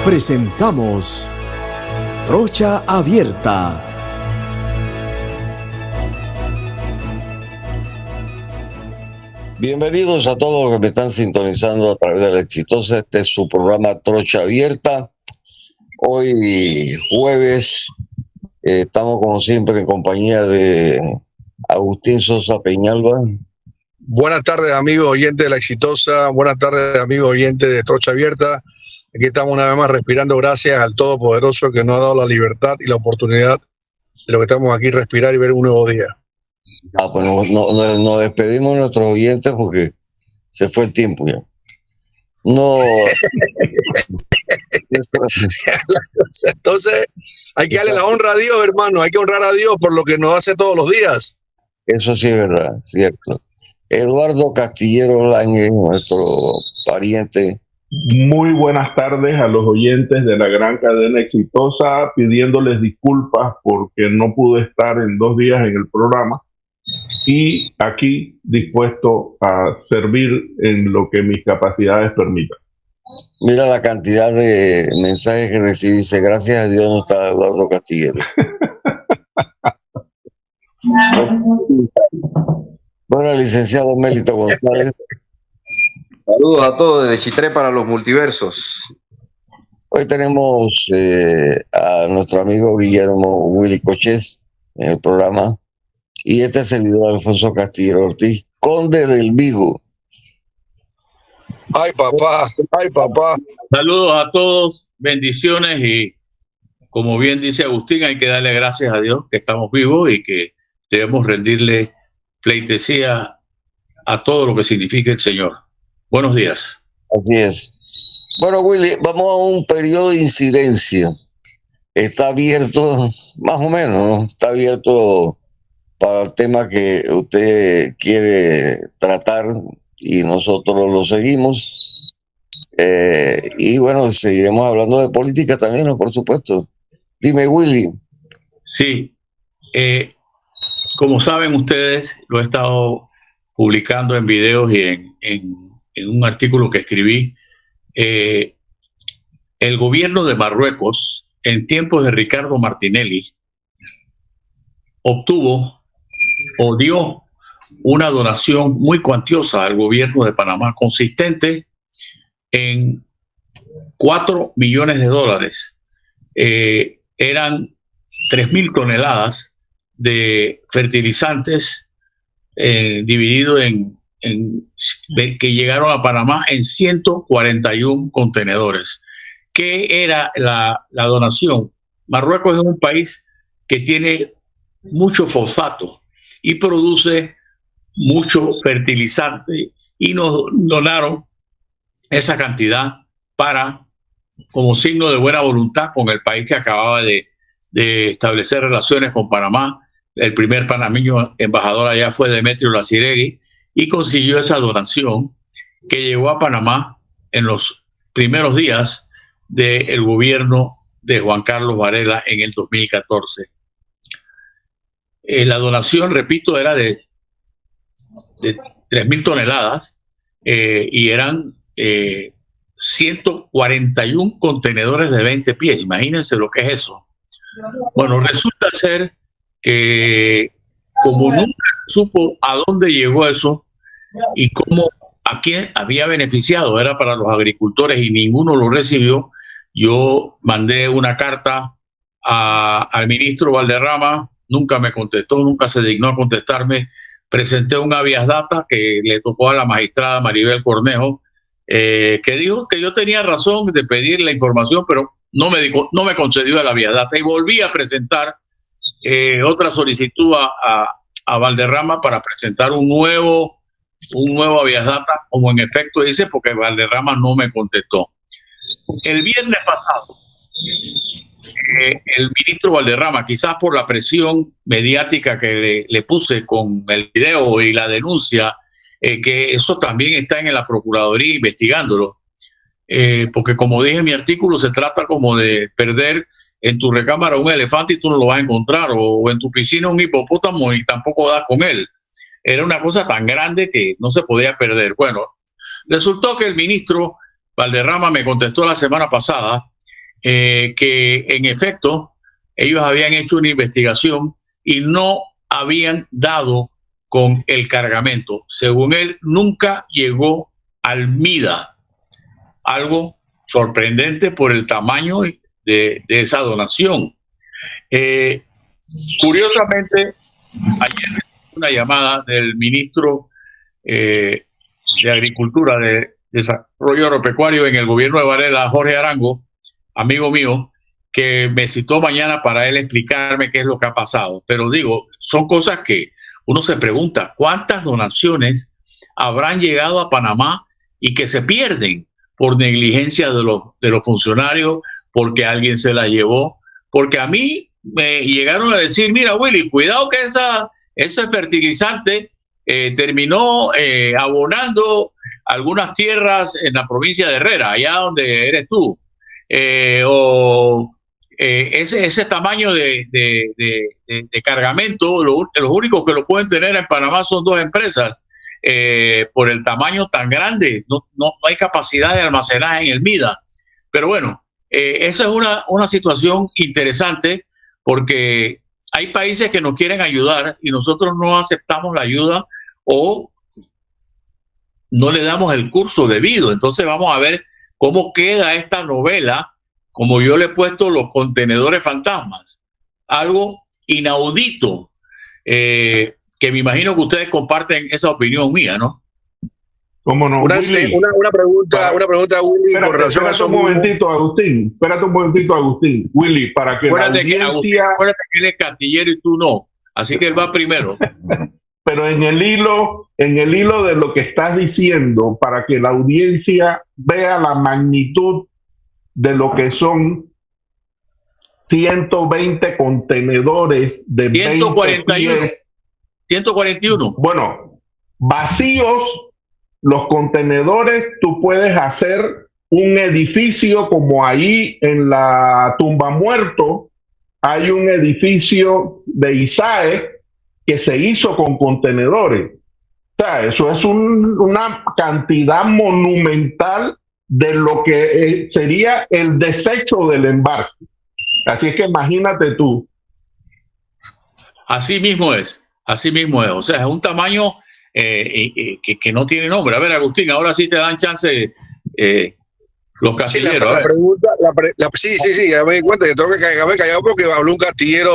Presentamos Trocha Abierta. Bienvenidos a todos los que me están sintonizando a través de La Exitosa. Este es su programa Trocha Abierta. Hoy jueves estamos como siempre en compañía de Agustín Sosa Peñalba. Buenas tardes, amigos oyentes de La Exitosa. Buenas tardes, amigos oyentes de Trocha Abierta. Aquí estamos una vez más respirando gracias al Todopoderoso que nos ha dado la libertad y la oportunidad de lo que estamos aquí, respirar y ver un nuevo día. Pues nos despedimos de nuestros oyentes porque se fue el tiempo ya. Entonces hay que darle la honra a Dios, hermano. Hay que honrar a Dios por lo que nos hace todos los días. Eso sí es verdad, cierto. Eduardo Castillero Lange, nuestro pariente. Muy buenas tardes a los oyentes de la gran cadena Exitosa, pidiéndoles disculpas porque no pude estar en 2 días en el programa y aquí dispuesto a servir en lo que mis capacidades permitan. Mira la cantidad de mensajes que recibí. Gracias a Dios no está Eduardo Castillero. Bueno, licenciado Mélito González. Saludos a todos desde Chitré para los multiversos. Hoy tenemos a nuestro amigo Guillermo Willy Cochés en el programa. Y este servidor Alfonso Castillero Ortiz, conde del Vigo. Ay, papá, ay, papá. Saludos a todos, bendiciones y como bien dice Agustín, hay que darle gracias a Dios que estamos vivos y que debemos rendirle pleitesía a todo lo que significa el Señor. Buenos días. Así es. Bueno, Willy, vamos a un periodo de incidencia. Está abierto, más o menos, ¿no? Está abierto para el tema que usted quiere tratar y nosotros lo seguimos. Y bueno, seguiremos hablando de política también, ¿no? Por supuesto. Dime, Willy. Sí, como saben ustedes, lo he estado publicando en videos y en un artículo que escribí. El gobierno de Marruecos, en tiempos de Ricardo Martinelli, obtuvo o dio una donación muy cuantiosa al gobierno de Panamá, consistente en $4 millones. Eran 3.000 toneladas de fertilizantes dividido que llegaron a Panamá en 141 contenedores. ¿Qué era la donación? Marruecos es un país que tiene mucho fosfato y produce mucho fertilizante y nos donaron esa cantidad como signo de buena voluntad con el país que acababa de establecer relaciones con Panamá. El primer panameño embajador allá fue Demetrio Laciregui y consiguió esa donación que llegó a Panamá en los primeros días del gobierno de Juan Carlos Varela en el 2014. La donación, repito, era de 3.000 toneladas y eran 141 contenedores de 20 pies. Imagínense lo que es eso. Bueno, resulta ser que como nunca supo a dónde llegó eso y cómo a quién había beneficiado, era para los agricultores y ninguno lo recibió, yo mandé una carta al ministro Valderrama, nunca me contestó, nunca se dignó a contestarme. Presenté un habeas data que le tocó a la magistrada Maribel Cornejo, que dijo que yo tenía razón de pedir la información, pero no me concedió el habeas data y volví a presentar otra solicitud a Valderrama para presentar un nuevo habeas data, como en efecto dice, porque Valderrama no me contestó. El viernes pasado, el ministro Valderrama, quizás por la presión mediática que le puse con el video y la denuncia, que eso también está en la Procuraduría investigándolo, porque como dije en mi artículo, se trata como de perder en tu recámara un elefante y tú no lo vas a encontrar, o en tu piscina un hipopótamo y tampoco das con él. Era una cosa tan grande que no se podía perder. Bueno, resultó que el ministro Valderrama me contestó la semana pasada que en efecto ellos habían hecho una investigación y no habían dado con el cargamento. Según él, nunca llegó al MIDA. Algo sorprendente por el tamaño de esa donación. Curiosamente, ayer una llamada del ministro de Agricultura, de Desarrollo Agropecuario en el gobierno de Varela, Jorge Arango, amigo mío, que me citó mañana para él explicarme qué es lo que ha pasado. Pero digo, son cosas que uno se pregunta, ¿cuántas donaciones habrán llegado a Panamá y que se pierden por negligencia de los funcionarios, porque alguien se la llevó? Porque a mí me llegaron a decir, mira, Willy, cuidado que ese fertilizante terminó abonando algunas tierras en la provincia de Herrera, allá donde eres tú. Ese tamaño de cargamento, los únicos que lo pueden tener en Panamá son dos empresas. Por el tamaño tan grande, no hay capacidad de almacenaje en el MIDA. Pero bueno, esa es una situación interesante, porque hay países que nos quieren ayudar y nosotros no aceptamos la ayuda o no le damos el curso debido. Entonces vamos a ver cómo queda esta novela, como yo le he puesto los contenedores fantasmas. Algo inaudito, que me imagino que ustedes comparten esa opinión mía, ¿no? ¿Cómo no? Una pregunta, Willy, con relación a eso. Espérate un momentito, Agustín. Willy, para que la audiencia... Acuérdate que él es castillero y tú no, así que él va primero. Pero en el hilo de lo que estás diciendo, para que la audiencia vea la magnitud de lo que son 120 contenedores de 141. 141. Bueno, vacíos los contenedores, tú puedes hacer un edificio como ahí en la Tumba Muerto. Hay un edificio de ISAE que se hizo con contenedores. O sea, eso es una cantidad monumental de lo que sería el desecho del embarque. Así es que imagínate tú. Así mismo es. O sea, es un tamaño que no tiene nombre. A ver, Agustín, ahora sí te dan chance los castilleros. Sí, ya me di cuenta que tengo que quedarme callado porque habló un castillero,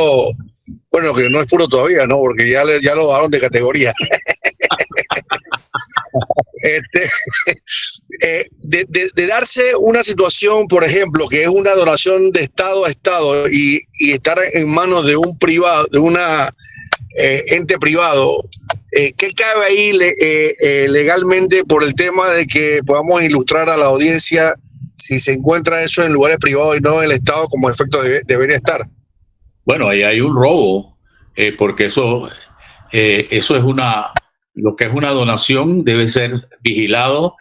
bueno, que no es puro todavía, ¿no? Porque ya lo bajaron de categoría. De darse una situación, por ejemplo, que es una donación de Estado a Estado y estar en manos de un privado, de una ente privado, ¿qué cabe ahí legalmente por el tema de que podamos ilustrar a la audiencia si se encuentra eso en lugares privados y no en el Estado como efecto debería estar? Bueno, ahí hay un robo, porque eso es lo que es una donación debe ser vigilado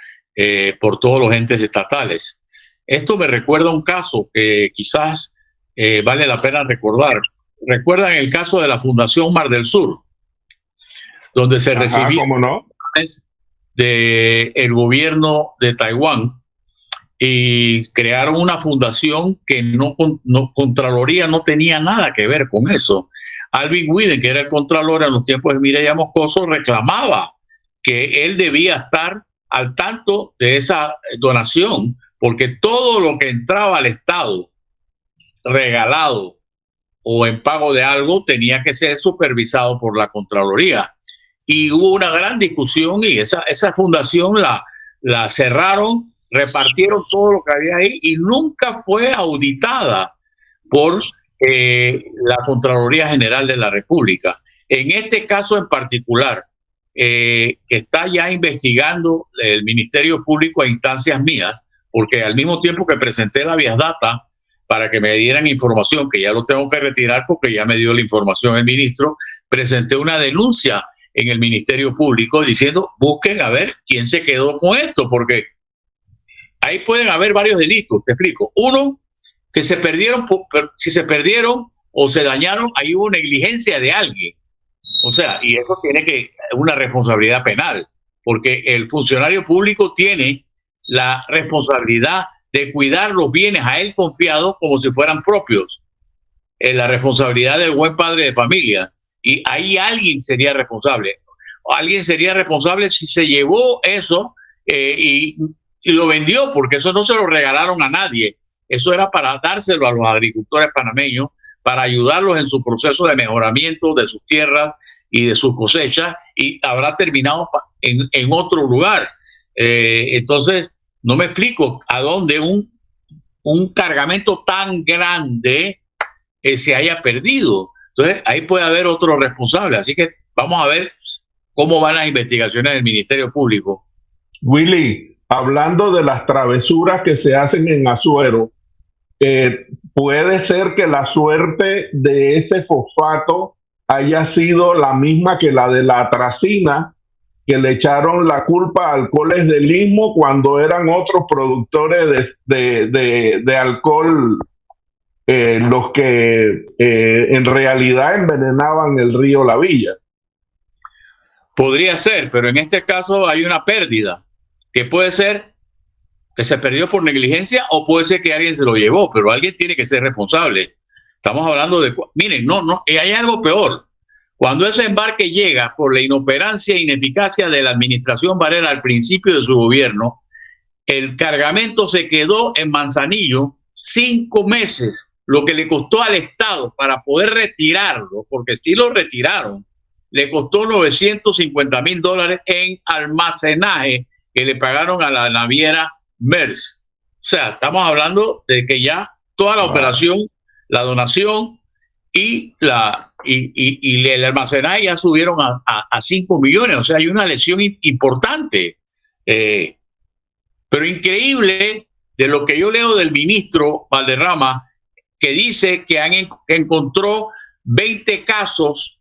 por todos los entes estatales. Esto me recuerda un caso que quizás vale la pena recordar. ¿Recuerdan el caso de la Fundación Mar del Sur? Donde se recibían del gobierno de Taiwán y crearon una fundación que Contraloría no tenía nada que ver con eso. Alvin Widen, que era el Contralor en los tiempos de Mireya Moscoso, reclamaba que él debía estar al tanto de esa donación, porque todo lo que entraba al Estado regalado o en pago de algo tenía que ser supervisado por la Contraloría. Y hubo una gran discusión y esa fundación la cerraron, repartieron todo lo que había ahí y nunca fue auditada por la Contraloría General de la República. En este caso en particular, que está ya investigando el Ministerio Público a instancias mías, porque al mismo tiempo que presenté la Vías Data para que me dieran información, que ya lo tengo que retirar porque ya me dio la información el ministro, presenté una denuncia en el Ministerio Público diciendo, busquen a ver quién se quedó con esto, porque ahí pueden haber varios delitos, te explico. Uno, que se perdieron, si se perdieron o se dañaron, ahí hubo negligencia de alguien. O sea, y eso tiene una responsabilidad penal, porque el funcionario público tiene la responsabilidad de cuidar los bienes a él confiados como si fueran propios. La responsabilidad del buen padre de familia. Y ahí alguien sería responsable. Alguien sería responsable si se llevó eso y lo vendió, porque eso no se lo regalaron a nadie. Eso era para dárselo a los agricultores panameños, para ayudarlos en su proceso de mejoramiento de sus tierras y de sus cosechas, y habrá terminado en otro lugar. Entonces, no me explico a dónde un cargamento tan grande se haya perdido. Entonces, ahí puede haber otro responsable. Así que vamos a ver cómo van las investigaciones del Ministerio Público. Willy, hablando de las travesuras que se hacen en Azuero, puede ser que la suerte de ese fosfato haya sido la misma que la de la atracina, que le echaron la culpa a Alcoholes del Istmo cuando eran otros productores de alcohol los que en realidad envenenaban el río La Villa. Podría ser, pero en este caso hay una pérdida, que puede ser que se perdió por negligencia o puede ser que alguien se lo llevó, pero alguien tiene que ser responsable. Estamos hablando de... Miren, hay algo peor. Cuando ese embarque llega por la inoperancia e ineficacia de la administración Varela al principio de su gobierno, el cargamento se quedó en Manzanillo 5 meses, lo que le costó al Estado para poder retirarlo, porque sí lo retiraron, le costó $950,000 en almacenaje que le pagaron a la naviera Maersk. O sea, estamos hablando de que ya toda la operación, la donación y el almacenaje ya subieron a 5 millones. O sea, hay una lesión importante. Pero increíble de lo que yo leo del ministro Valderrama, que dice que encontró 20 casos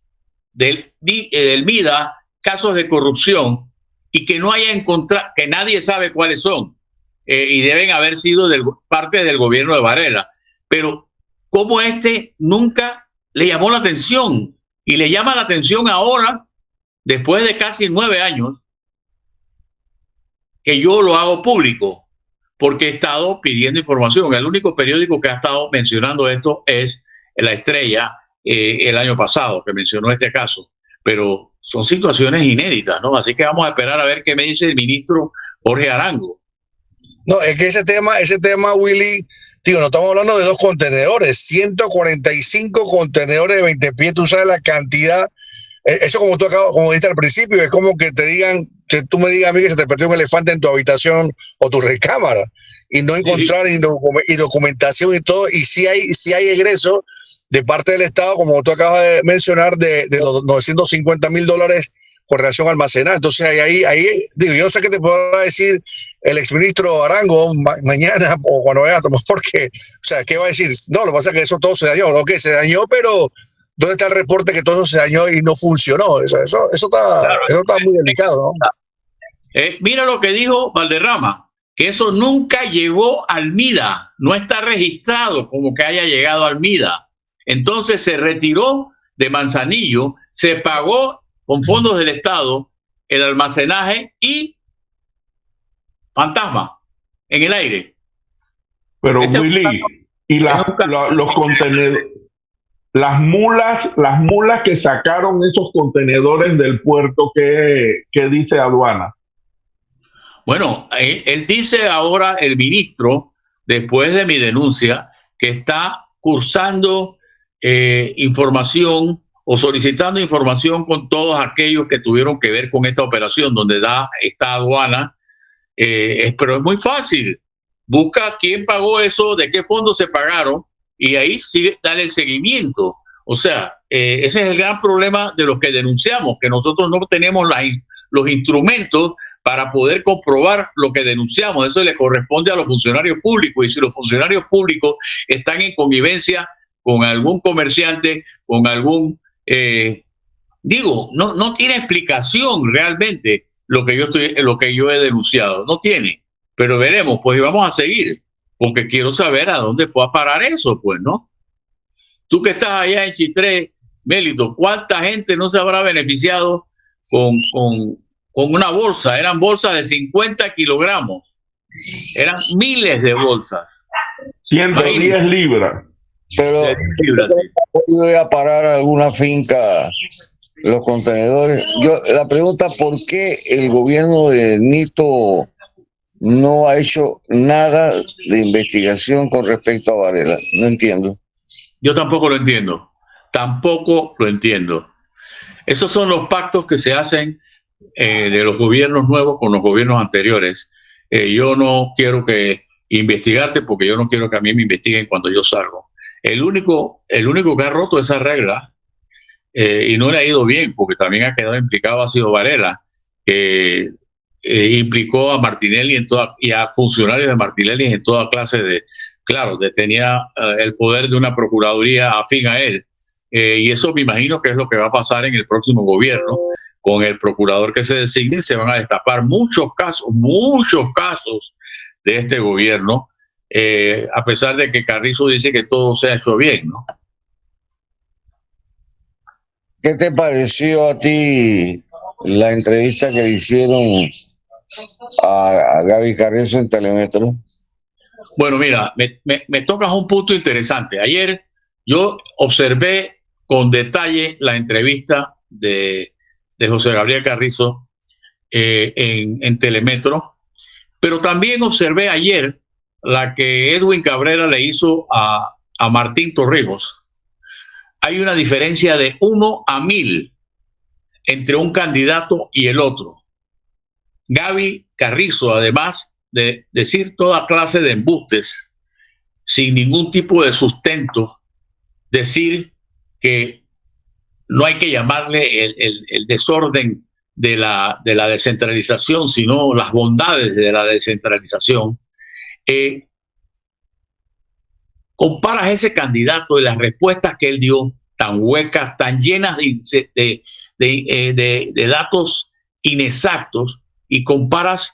del MIDA, casos de corrupción, y que no haya encontrado, que nadie sabe cuáles son, y deben haber sido parte del gobierno de Varela. Pero cómo nunca le llamó la atención, y le llama la atención ahora, después de casi 9 años, que yo lo hago público, porque he estado pidiendo información. El único periódico que ha estado mencionando esto es La Estrella, el año pasado, que mencionó este caso. Pero son situaciones inéditas, ¿no? Así que vamos a esperar a ver qué me dice el ministro Jorge Arango. No, es que ese tema, Willy, digo, no estamos hablando de 2 contenedores, 145 contenedores de 20 pies. Tú sabes la cantidad. Eso, como dijiste al principio, es como que te digan, que tú me digas a mí que se te perdió un elefante en tu habitación o tu recámara y no encontrar y documentación y todo. Y sí hay egreso de parte del Estado, como tú acabas de mencionar, de los $950,000 con relación a almacenar. Entonces ahí digo, yo no sé qué te podrá decir el exministro Arango mañana o cuando vaya a tomar, porque, o sea, ¿qué va a decir? No, lo que pasa es que eso todo se dañó, ¿no? Que se dañó, pero ¿dónde está el reporte que todo eso se dañó y no funcionó? Eso está muy delicado, ¿no? Mira lo que dijo Valderrama, que eso nunca llegó al MIDA, no está registrado como que haya llegado al MIDA. Entonces se retiró de Manzanillo, se pagó con fondos del Estado el almacenaje y fantasma en el aire. Pero Willy, y los contenedores, las mulas que sacaron esos contenedores del puerto, ¿qué dice aduana? Bueno, él dice ahora, el ministro, después de mi denuncia, que está cursando información o solicitando información con todos aquellos que tuvieron que ver con esta operación, donde esta aduana, pero es muy fácil. Busca quién pagó eso, de qué fondos se pagaron, y ahí sigue, dale el seguimiento. O sea, ese es el gran problema de los que denunciamos, que nosotros no tenemos los instrumentos para poder comprobar lo que denunciamos. Eso le corresponde a los funcionarios públicos, y si los funcionarios públicos están en connivencia con algún comerciante, con algún... no tiene explicación realmente lo que yo he denunciado. No tiene. Pero veremos, pues, y vamos a seguir, porque quiero saber a dónde fue a parar eso, pues, ¿no? Tú que estás allá en Chitré, Mélito, ¿cuánta gente no se habrá beneficiado con una bolsa? Eran bolsas de 50 kilogramos Eran miles de bolsas. 110 libras. Pero De fibra, sí. yo voy a parar a alguna finca los contenedores. La pregunta, ¿por qué el gobierno de Nito no ha hecho nada de investigación con respecto a Varela? No entiendo. Yo tampoco lo entiendo. Tampoco lo entiendo. Esos son los pactos que se hacen de los gobiernos nuevos con los gobiernos anteriores. Yo no quiero investigarte porque yo no quiero que a mí me investiguen cuando yo salgo. El único que ha roto esa regla y no le ha ido bien, porque también ha quedado implicado, ha sido Varela, que implicó a Martinelli y a funcionarios de Martinelli en toda clase tenía el poder de una procuraduría afín a él. Y eso me imagino que es lo que va a pasar en el próximo gobierno. Con el procurador que se designe, se van a destapar muchos casos de este gobierno, a pesar de que Carrizo dice que todo se ha hecho bien, ¿no? ¿Qué te pareció a ti la entrevista que le hicieron a Gaby Carrizo en Telemetro? Bueno, mira, me tocas un punto interesante. Ayer yo observé con detalle la entrevista de José Gabriel Carrizo en Telemetro, pero también observé ayer la que Edwin Cabrera le hizo a Martín Torrijos. Hay una diferencia de 1 a 1000 entre un candidato y el otro. Gaby Carrizo, además de decir toda clase de embustes sin ningún tipo de sustento, decir que no hay que llamarle el desorden de la descentralización, sino las bondades de la descentralización. Comparas ese candidato y las respuestas que él dio, tan huecas, tan llenas de datos inexactos, y comparas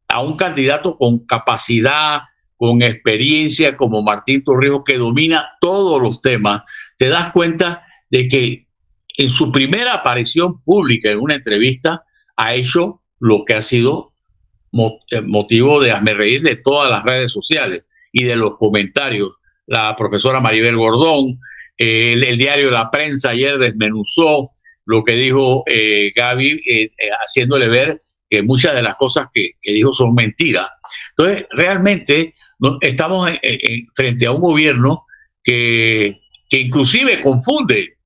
a un candidato con capacidad, con experiencia, como Martín Torrijos, que domina todos los temas, te das cuenta de que en su primera aparición pública en una entrevista ha hecho lo que ha sido motivo de hazmerreír de todas las redes sociales y de los comentarios. La profesora Maribel Gordón, el diario La Prensa ayer desmenuzó lo que dijo Gaby, haciéndole ver que muchas de las cosas que dijo son mentiras. Entonces, realmente estamos frente a un gobierno que inclusive confunde.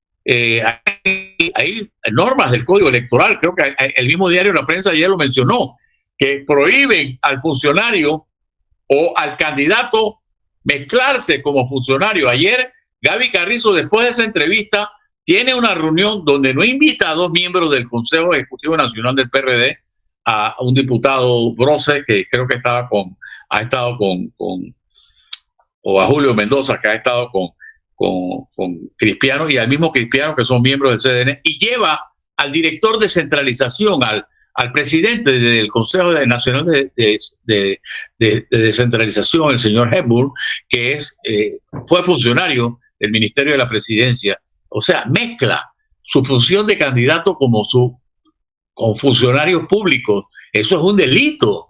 Hay normas del Código Electoral, creo que el mismo diario La Prensa ayer lo mencionó, que prohíben al funcionario o al candidato mezclarse como funcionario. Ayer Gaby Carrizo, después de esa entrevista, tiene una reunión donde no invita a 2 miembros del Consejo Ejecutivo Nacional del PRD, a un diputado Brose, que creo que ha estado o a Julio Mendoza, que ha estado con Cristiano, y al mismo Cristiano, que son miembros del CDN, y lleva al director de centralización, al presidente del Consejo Nacional de Descentralización, el señor Hepburn, que fue funcionario del Ministerio de la Presidencia. O sea, mezcla su función de candidato con funcionarios públicos. Eso es un delito.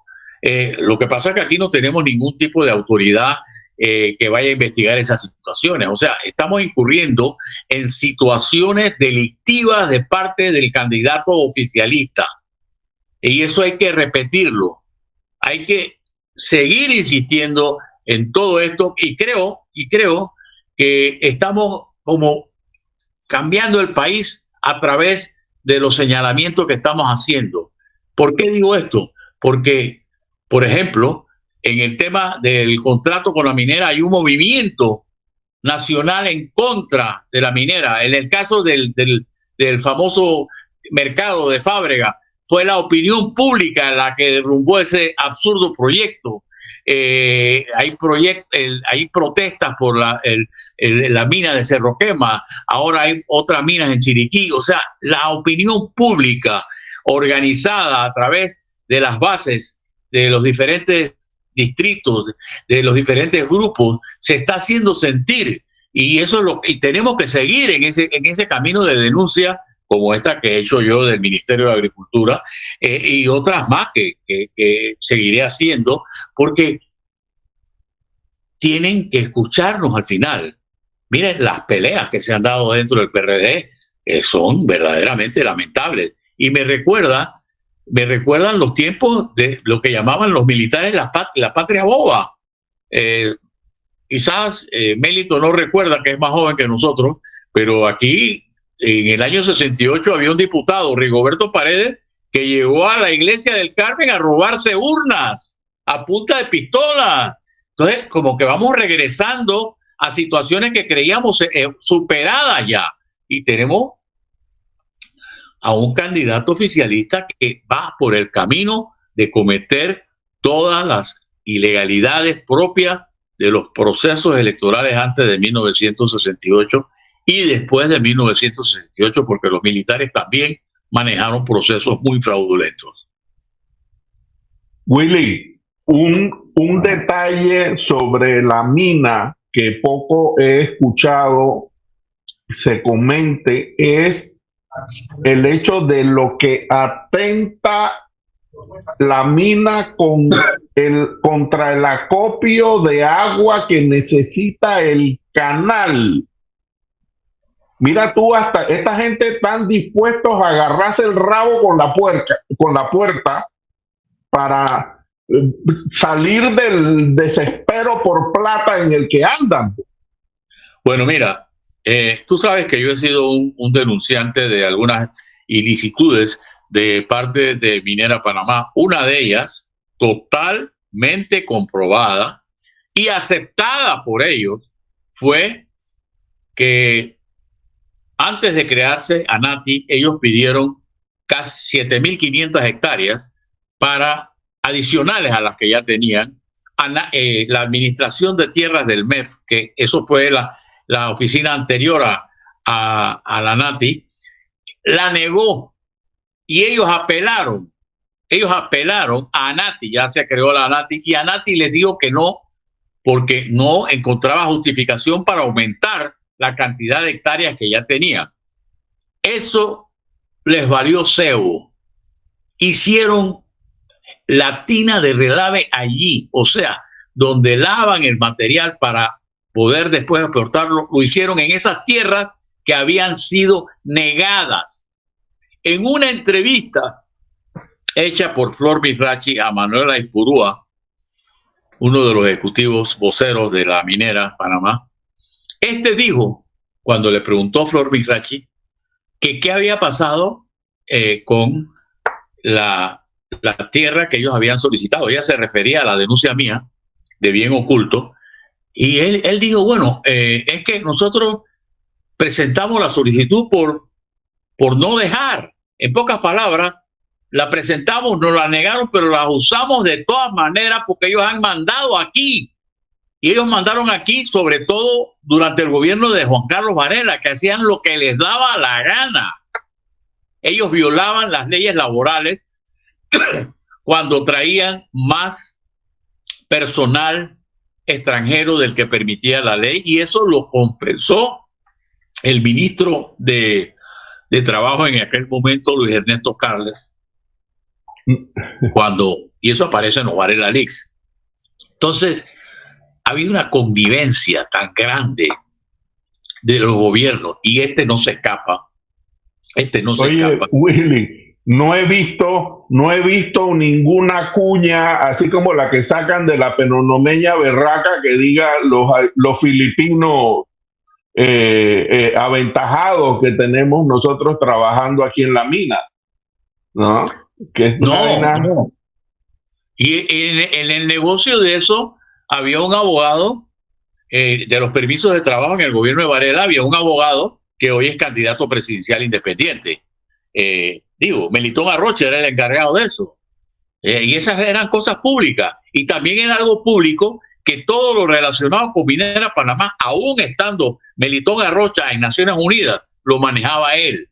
Lo que pasa es que aquí no tenemos ningún tipo de autoridad que vaya a investigar esas situaciones. O sea, estamos incurriendo en situaciones delictivas de parte del candidato oficialista. Y eso hay que repetirlo. Hay que seguir insistiendo en todo esto, y creo que estamos como cambiando el país a través de los señalamientos que estamos haciendo. ¿Por qué digo esto? Porque, por ejemplo, en el tema del contrato con la minera hay un movimiento nacional en contra de la minera. En el caso del famoso mercado de Fábrega, fue la opinión pública la que derrumbó ese absurdo proyecto. Hay protestas por la mina de Cerro Quema, ahora hay otras minas en Chiriquí. O sea, la opinión pública organizada a través de las bases de los diferentes distritos, de los diferentes grupos, se está haciendo sentir, y eso y tenemos que seguir en ese camino de denuncia como esta que he hecho yo del Ministerio de Agricultura, y otras más que seguiré haciendo, porque tienen que escucharnos al final. Miren, las peleas que se han dado dentro del PRD son verdaderamente lamentables. Y me recuerdan los tiempos de lo que llamaban los militares la patria boba. Quizás Mélito no recuerda, que es más joven que nosotros, pero aquí en el año 68 había un diputado, Rigoberto Paredes, que llegó a la iglesia del Carmen a robarse urnas a punta de pistola. Entonces, como que vamos regresando a situaciones que creíamos superadas ya. Y tenemos a un candidato oficialista que va por el camino de cometer todas las ilegalidades propias de los procesos electorales antes de 1968 y después de 1968, porque los militares también manejaron procesos muy fraudulentos. Willy, un detalle sobre la mina que poco he escuchado se comente es el hecho de lo que atenta la mina contra el acopio de agua que necesita el canal. Mira tú, hasta esta gente están dispuestos a agarrarse el rabo con la puerta para salir del desespero por plata en el que andan. Bueno, mira, tú sabes que yo he sido un denunciante de algunas ilicitudes de parte de Minera Panamá. Una de ellas, totalmente comprobada y aceptada por ellos, fue que antes de crearse ANATI, ellos pidieron casi 7.500 hectáreas adicionales a las que ya tenían. La administración de tierras del MEF, que eso fue la oficina anterior a la ANATI, la negó y ellos apelaron a ANATI, ya se creó la ANATI, y ANATI les dijo que no, porque no encontraba justificación para aumentar la cantidad de hectáreas que ya tenía. Eso les valió cebo. Hicieron la tina de relave allí, o sea, donde lavan el material para poder después exportarlo, lo hicieron en esas tierras que habían sido negadas. En una entrevista hecha por Flor Mirachi a Manuela Ipurúa, uno de los ejecutivos voceros de la minera Panamá, dijo, cuando le preguntó a Flor Mirachi que qué había pasado con la tierra que ellos habían solicitado. Ella se refería a la denuncia mía de bien oculto, y él dijo, bueno, es que nosotros presentamos la solicitud por no dejar. En pocas palabras, la presentamos, nos la negaron, pero la usamos de todas maneras porque ellos han mandado aquí. Y ellos mandaron aquí, sobre todo durante el gobierno de Juan Carlos Varela, que hacían lo que les daba la gana. Ellos violaban las leyes laborales cuando traían más personal extranjero del que permitía la ley, y eso lo confesó el ministro de Trabajo en aquel momento, Luis Ernesto Carles, y eso aparece en los Varela Leaks. Entonces, ha habido una convivencia tan grande de los gobiernos, y no se escapa. Oye, Willy, no he visto ninguna cuña así como la que sacan de la penonomeña berraca que diga los filipinos aventajados que tenemos nosotros trabajando aquí en la mina, ¿no? Que no. Y en el negocio de eso había un abogado de los permisos de trabajo en el gobierno de Varela, había un abogado que hoy es candidato presidencial independiente. Melitón Arrocha era el encargado de eso. Y esas eran cosas públicas. Y también era algo público que todo lo relacionado con Minera Panamá, aún estando Melitón Arrocha en Naciones Unidas, lo manejaba él.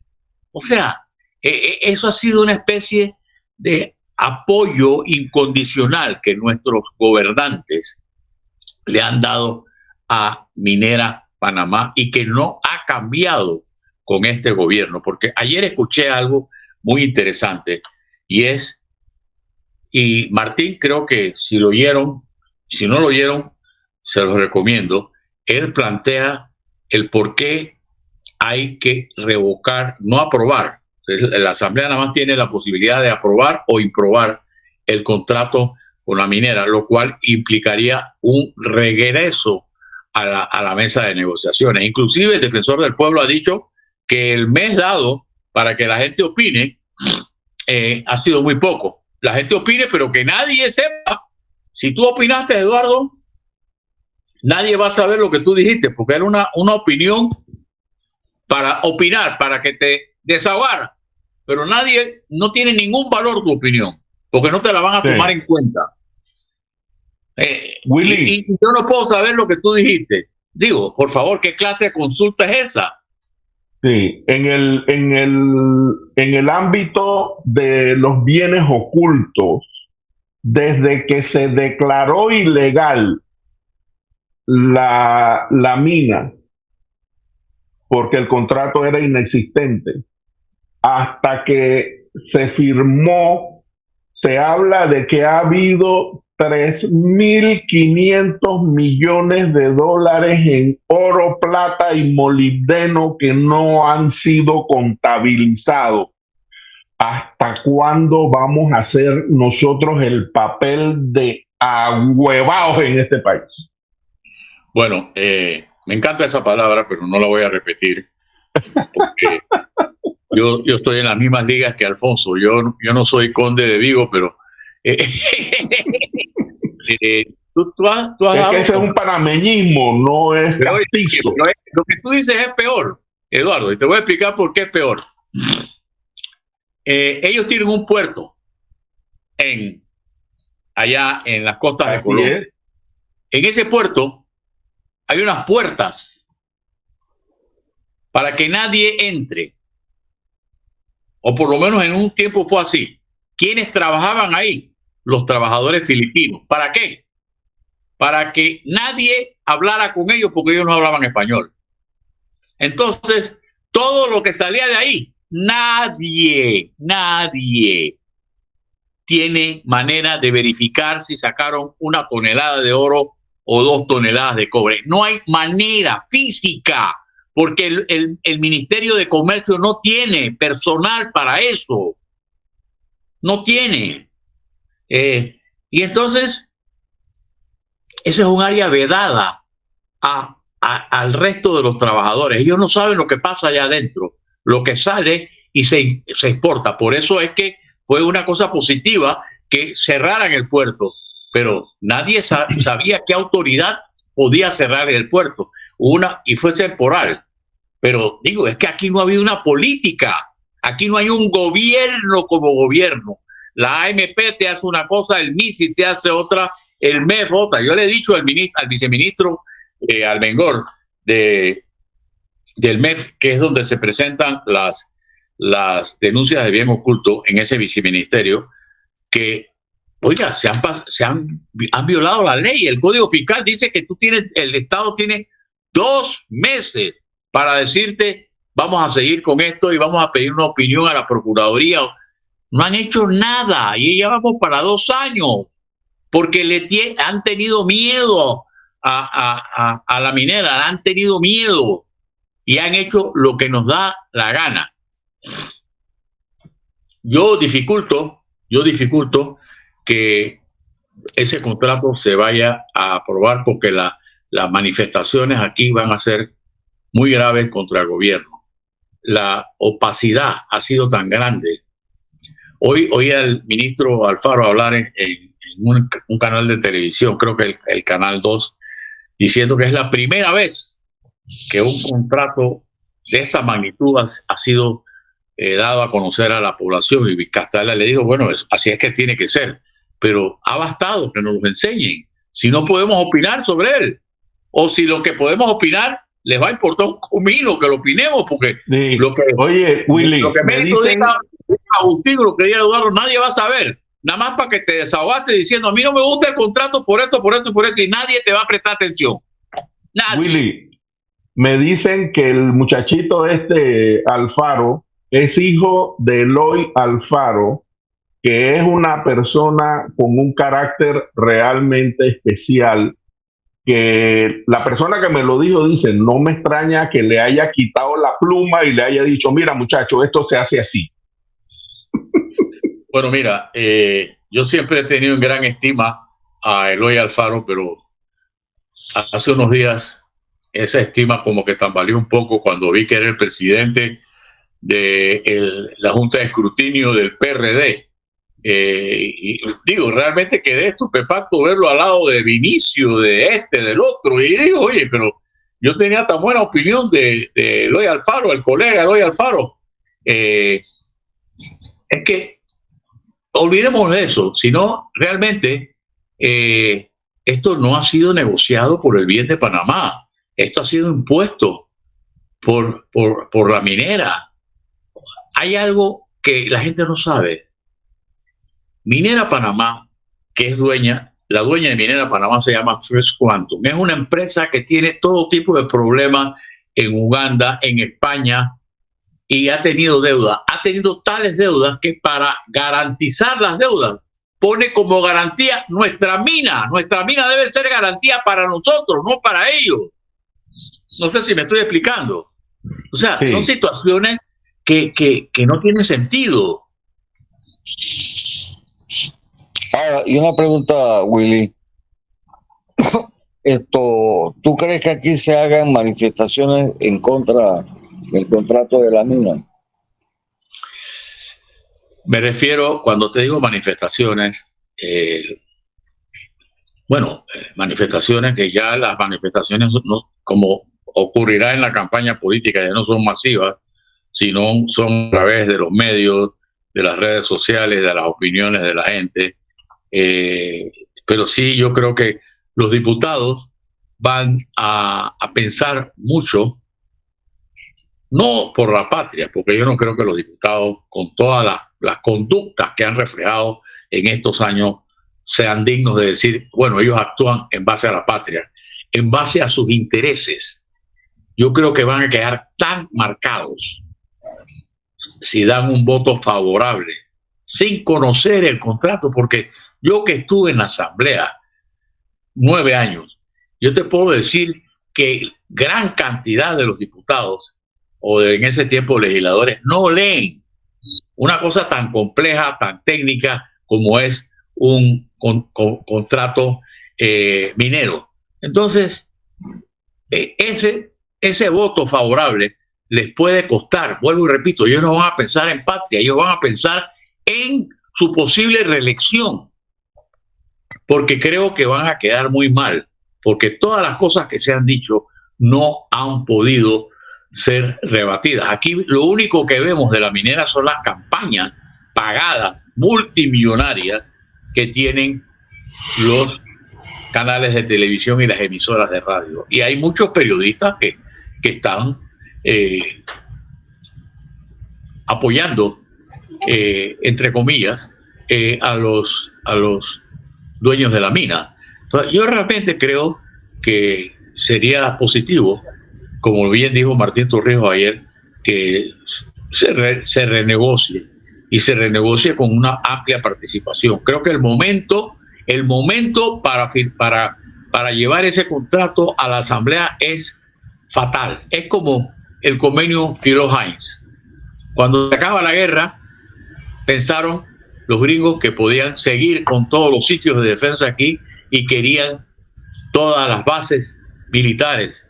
O sea, eso ha sido una especie de apoyo incondicional que nuestros gobernantes le han dado a Minera Panamá, y que no ha cambiado con este gobierno, porque ayer escuché algo muy interesante y Martín, creo que si lo oyeron, si no lo oyeron, se los recomiendo. Él plantea el por qué hay que revocar, no aprobar. La Asamblea nada más tiene la posibilidad de aprobar o improbar el contrato con la minera, lo cual implicaría un regreso a la mesa de negociaciones. Inclusive el defensor del pueblo ha dicho que el mes dado para que la gente opine ha sido muy poco. La gente opine, pero que nadie sepa. Si tú opinaste, Eduardo, nadie va a saber lo que tú dijiste, porque era una opinión para opinar, para que te desahogara. Pero nadie, no tiene ningún valor tu opinión, porque no te la van a tomar en cuenta. Willy. Y yo no puedo saber lo que tú dijiste. Digo, por favor, ¿qué clase de consulta es esa? Sí, en el ámbito de los bienes ocultos, desde que se declaró ilegal la mina, porque el contrato era inexistente, hasta que se firmó, se habla de que ha habido 3.500 millones de dólares en oro, plata y molibdeno que no han sido contabilizados. ¿Hasta cuándo vamos a hacer nosotros el papel de ahuevados en este país? Bueno, me encanta esa palabra, pero no la voy a repetir, porque yo estoy en las mismas ligas que Alfonso. Yo no soy conde de Vigo, pero tú has es que ese es un panameñismo, no es castizo. Lo que tú dices es peor, Eduardo, y te voy a explicar por qué es peor. Ellos tienen un puerto allá en las costas de Colombia. En ese puerto hay unas puertas para que nadie entre, o por lo menos en un tiempo fue así. ¿Quiénes trabajaban ahí? Los trabajadores filipinos. ¿Para qué? Para que nadie hablara con ellos, porque ellos no hablaban español. Entonces, todo lo que salía de ahí, nadie tiene manera de verificar si sacaron 1 tonelada de oro o 2 toneladas de cobre. No hay manera física, porque el Ministerio de Comercio no tiene personal para eso. No tiene. Y entonces, ese es un área vedada al resto de los trabajadores. Ellos no saben lo que pasa allá adentro, lo que sale y se exporta. Por eso es que fue una cosa positiva que cerraran el puerto, pero nadie sabía qué autoridad podía cerrar el puerto. Y fue temporal. Pero digo, es que aquí no ha habido una política. Aquí no hay un gobierno como gobierno. La AMP te hace una cosa, el MISI te hace otra, el MEF otra. Yo le he dicho al viceministro Almengor del MEF, que es donde se presentan las denuncias de bien oculto en ese viceministerio, que, oiga, han violado la ley. El Código Fiscal dice que el Estado tiene 2 meses para decirte, vamos a seguir con esto y vamos a pedir una opinión a la Procuraduría. No han hecho nada y ya vamos para 2 años, porque han tenido miedo a la minera, han tenido miedo y han hecho lo que nos da la gana. Yo dificulto que ese contrato se vaya a aprobar, porque las manifestaciones aquí van a ser muy graves contra el gobierno. La opacidad ha sido tan grande. Hoy oí al ministro Alfaro hablar en un canal de televisión, creo que el Canal 2, diciendo que es la primera vez que un contrato de esta magnitud ha sido dado a conocer a la población. Y Vizcarra le dijo, bueno, así es que tiene que ser, pero ha bastado que nos lo enseñen. Si no podemos opinar sobre él, o si lo que podemos opinar les va a importar un comino que lo opinemos, porque sí. Oye, Willy, lo que me dicen Agustín, lo que diga Eduardo, nadie va a saber. Nada más para que te desahogaste diciendo, a mí no me gusta el contrato por esto, y nadie te va a prestar atención. Nadie. Willy, Me dicen que el muchachito Alfaro es hijo de Eloy Alfaro, que es una persona con un carácter realmente especial, que la persona que me lo dijo dice, no me extraña que le haya quitado la pluma y le haya dicho, mira muchacho, esto se hace así. Bueno, mira, yo siempre he tenido en gran estima a Eloy Alfaro, pero hace unos días esa estima como que tambaleó un poco cuando vi que era el presidente de la Junta de Escrutinio del PRD. Y digo, realmente quedé estupefacto verlo al lado de Vinicio, del otro, y digo, oye, pero yo tenía tan buena opinión de Eloy Alfaro, el colega Eloy Alfaro. Es que olvidemos de eso, sino realmente esto no ha sido negociado por el bien de Panamá, esto ha sido impuesto por la minera. Hay algo que la gente no sabe. Minera Panamá, que es la dueña de Minera Panamá se llama First Quantum. Es una empresa que tiene todo tipo de problemas en Uganda, en España, y ha tenido deuda. Ha tenido tales deudas que para garantizar las deudas pone como garantía nuestra mina. Nuestra mina debe ser garantía para nosotros, no para ellos. No sé si me estoy explicando. O sea, sí, son situaciones que no tienen sentido. Ahora, y una pregunta, Willy. ¿Tú crees que aquí se hagan manifestaciones en contra del contrato de la mina? Me refiero, cuando te digo manifestaciones, manifestaciones que ya las manifestaciones, no, como ocurrirá en la campaña política, ya no son masivas, sino son a través de los medios, de las redes sociales, de las opiniones de la gente. Pero sí, yo creo que los diputados van a pensar mucho, no por la patria, porque yo no creo que los diputados, con todas las conductas que han reflejado en estos años, sean dignos de decir, bueno, ellos actúan en base a la patria, en base a sus intereses. Yo creo que van a quedar tan marcados si dan un voto favorable, sin conocer el contrato, porque yo que estuve en la Asamblea 9 años, yo te puedo decir que gran cantidad de los diputados o en ese tiempo legisladores no leen una cosa tan compleja, tan técnica como es un contrato minero. Entonces, ese voto favorable les puede costar, vuelvo y repito, ellos no van a pensar en patria, ellos van a pensar en su posible reelección, porque creo que van a quedar muy mal, porque todas las cosas que se han dicho no han podido ser rebatidas. Aquí lo único que vemos de la minera son las campañas pagadas multimillonarias que tienen los canales de televisión y las emisoras de radio. Y hay muchos periodistas que están apoyando, entre comillas, a los dueños de la mina. Entonces, yo realmente creo que sería positivo, como bien dijo Martín Torrijos ayer, que se renegocie y se renegocie con una amplia participación. Creo que el momento para llevar ese contrato a la Asamblea es fatal. Es como el convenio Filo-Hines. Cuando se acaba la guerra, pensaron los gringos que podían seguir con todos los sitios de defensa aquí y querían todas las bases militares.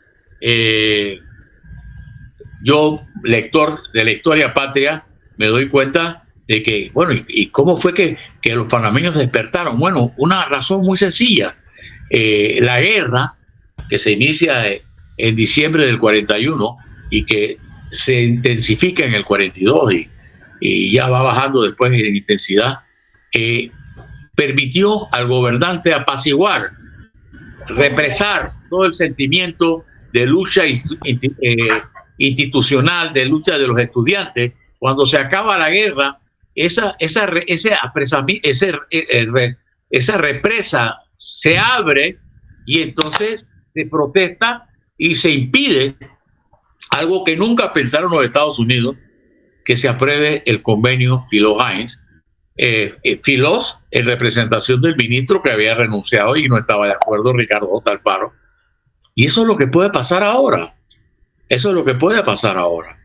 Yo, lector de la historia patria, me doy cuenta de que, bueno, ¿y cómo fue que los panameños despertaron? Bueno, una razón muy sencilla. La guerra, que se inicia en diciembre del 41 y que se intensifica en el 42 y ya va bajando después en intensidad, permitió al gobernante apaciguar, represar todo el sentimiento de lucha institucional, de lucha de los estudiantes. Cuando se acaba la guerra, esa represa se abre y entonces se protesta y se impide algo que nunca pensaron los Estados Unidos, que se apruebe el convenio Filó-Hines. Filós en representación del ministro que había renunciado y no estaba de acuerdo, Ricardo J. Alfaro. Y eso es lo que puede pasar ahora. Eso es lo que puede pasar ahora.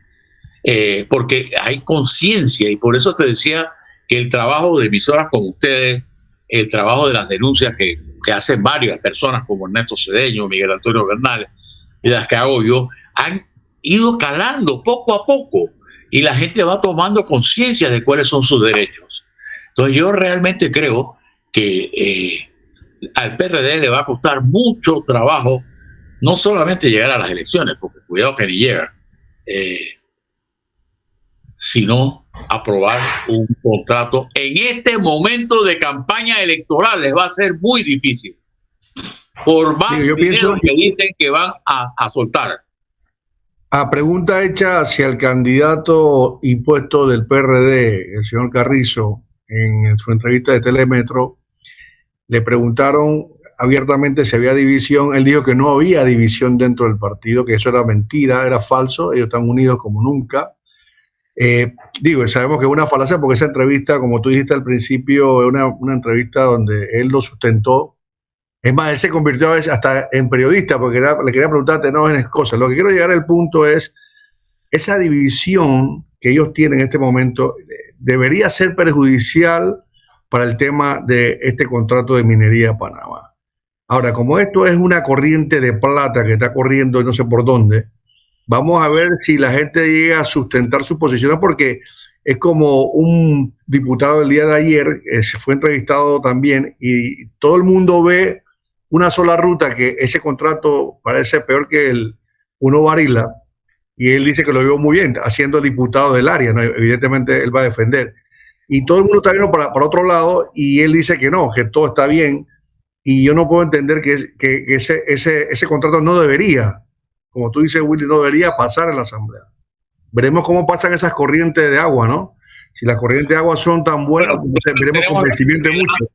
Porque hay conciencia, y por eso te decía que el trabajo de emisoras como ustedes, el trabajo de las denuncias que hacen varias personas como Ernesto Cedeño, Miguel Antonio Bernal, y las que hago yo, han ido calando poco a poco y la gente va tomando conciencia de cuáles son sus derechos. Entonces yo realmente creo que al PRD le va a costar mucho trabajo no solamente llegar a las elecciones, porque cuidado que ni llegan, sino aprobar un contrato. En este momento de campaña electoral les va a ser muy difícil, por más dinero que dicen que van a soltar. A pregunta hecha hacia el candidato impuesto del PRD, el señor Carrizo, en su entrevista de Telemetro, le preguntaron abiertamente si había división. Él dijo que no había división dentro del partido, que eso era mentira, era falso, ellos están unidos como nunca. Sabemos que es una falacia porque esa entrevista, como tú dijiste al principio, es una entrevista donde él lo sustentó. Es más, él se convirtió a veces hasta en periodista porque le quería preguntar tenores cosas. Lo que quiero llegar al punto es esa división que ellos tienen en este momento debería ser perjudicial para el tema de este contrato de minería a Panamá. Ahora, como esto es una corriente de plata que está corriendo no sé por dónde, vamos a ver si la gente llega a sustentar sus posiciones, porque es como un diputado el día de ayer, se fue entrevistado también, y todo el mundo ve una sola ruta, que ese contrato parece peor que el Uno Varila, y él dice que lo vio muy bien, haciendo diputado del área, ¿no? Evidentemente él va a defender. Y todo el mundo está viendo para otro lado, y él dice que no, que todo está bien, y yo no puedo entender que ese contrato no debería, como tú dices, Willy, no debería pasar en la Asamblea. Veremos cómo pasan esas corrientes de agua, ¿no? Si las corrientes de agua son tan buenas, bueno, veremos convencimiento de muchos.